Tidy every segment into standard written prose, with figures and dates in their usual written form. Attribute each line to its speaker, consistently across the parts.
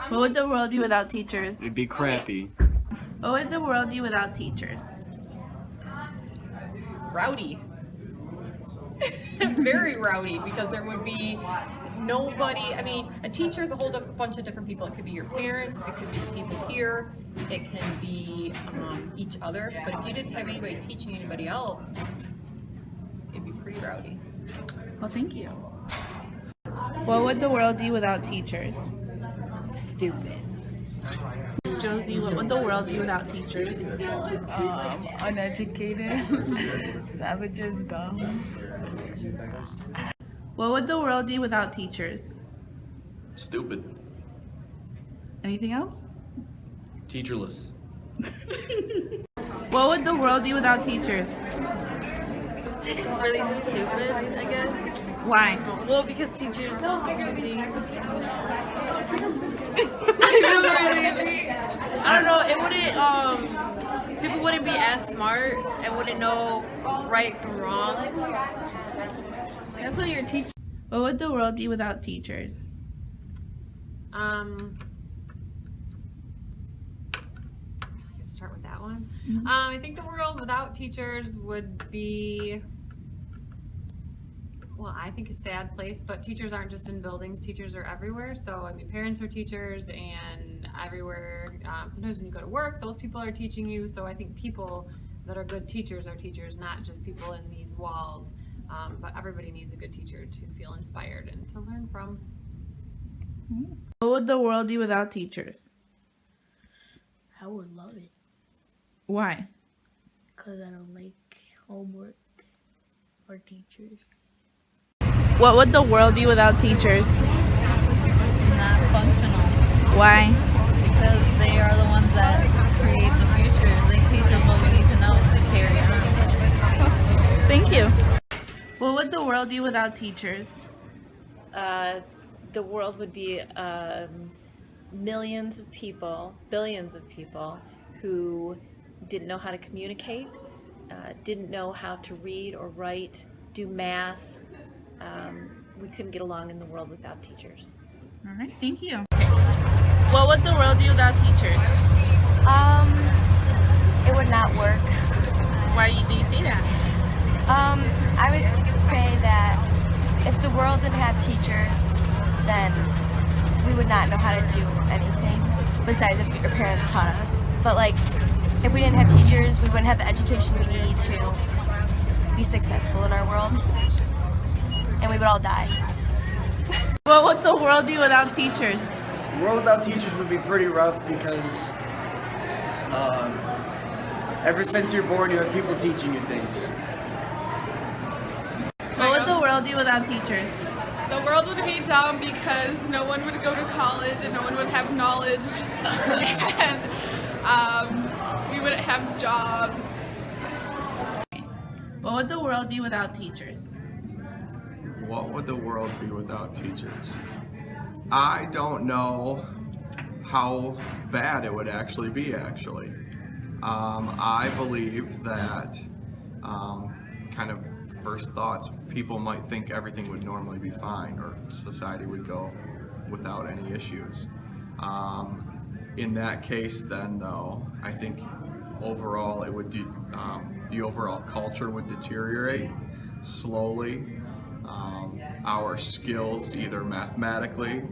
Speaker 1: What would the world be without teachers?
Speaker 2: It'd be crappy.
Speaker 1: What would the world be without teachers?
Speaker 3: Rowdy. Very rowdy, because there would be nobody. I mean, a teacher is a whole bunch of different people. It could be your parents, it could be people here, it can be each other. But if you didn't have anybody teaching anybody else, it'd be pretty rowdy.
Speaker 1: Well, thank you. What would the world be without teachers?
Speaker 4: Stupid.
Speaker 1: Josie, what would the world be without teachers?
Speaker 4: Uneducated. Savages, dumb.
Speaker 1: What would the world be without teachers?
Speaker 2: Stupid.
Speaker 1: Anything else?
Speaker 2: Teacherless.
Speaker 1: What would the world be without teachers?
Speaker 4: Really stupid, I guess.
Speaker 1: Why?
Speaker 4: Well, because teachers teach things. I don't know, it wouldn't, people wouldn't be as smart and wouldn't know right from wrong. That's what your teacher.
Speaker 1: What would the world be without teachers?
Speaker 5: Start with that one. I think the world without teachers would be, well, I think a sad place, but teachers aren't just in buildings, teachers are everywhere. So, I mean, parents are teachers and everywhere. Sometimes when you go to work, those people are teaching you. So I think people that are good teachers are teachers, not just people in these walls. But everybody needs a good teacher to feel inspired and to learn from.
Speaker 1: What would the world be without teachers?
Speaker 6: I would love it
Speaker 1: Why?
Speaker 6: because I don't like homework or teachers.
Speaker 1: What would the world be without teachers?
Speaker 4: Not functional.
Speaker 1: Why?
Speaker 4: Because they are the ones that create the future. They teach us what we need to know to carry on.
Speaker 1: Thank you. What would the world be without teachers?
Speaker 7: The world would be millions of people, billions of people who didn't know how to communicate, didn't know how to read or write, do math. We couldn't get along in the world without teachers.
Speaker 1: All right, thank you. What would the world be without teachers?
Speaker 8: It would not work.
Speaker 1: Why do you say that?
Speaker 8: I would say that if the world didn't have teachers, then we would not know how to do anything besides if our parents taught us. But like, if we didn't have teachers, we wouldn't have the education we need to be successful in our world, and we would all die.
Speaker 1: What would the world be without teachers?
Speaker 9: The world without teachers would be pretty rough because ever since you're born, you have people teaching you things.
Speaker 1: What would the world be without teachers?
Speaker 10: The world would be dumb because no one would go to college and no one would have knowledge and we wouldn't have jobs.
Speaker 1: What would the world be without teachers?
Speaker 11: What would the world be without teachers? I don't know how bad it would actually be, actually. I believe that, kind of first thoughts, people might think everything would normally be fine or society would go without any issues. In that case then, though, I think overall it would the overall culture would deteriorate slowly. Our skills, either mathematically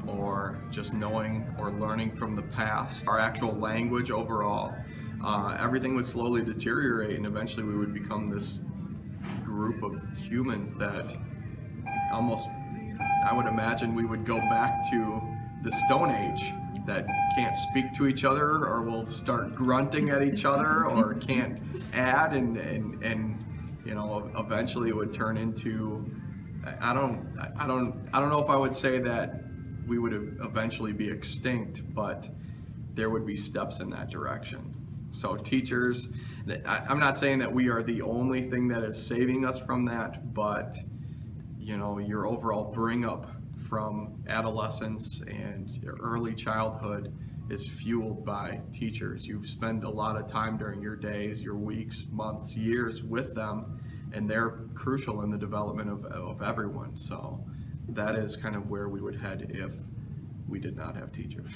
Speaker 11: or just knowing or learning from the past, our actual language overall, everything would slowly deteriorate, and eventually we would become this group of humans that almost, I would imagine we would go back to the Stone Age, that can't speak to each other or will start grunting at each other or can't add, and you know, eventually it would turn into, I don't know if I would say that we would eventually be extinct, but there would be steps in that direction. So teachers, I'm not saying that we are the only thing that is saving us from that, but you know, your overall bring up from adolescence and your early childhood is fueled by teachers. You spend a lot of time during your days, your weeks, months, years with them, and they're crucial in the development of everyone. So that is kind of where we would head if we did not have teachers.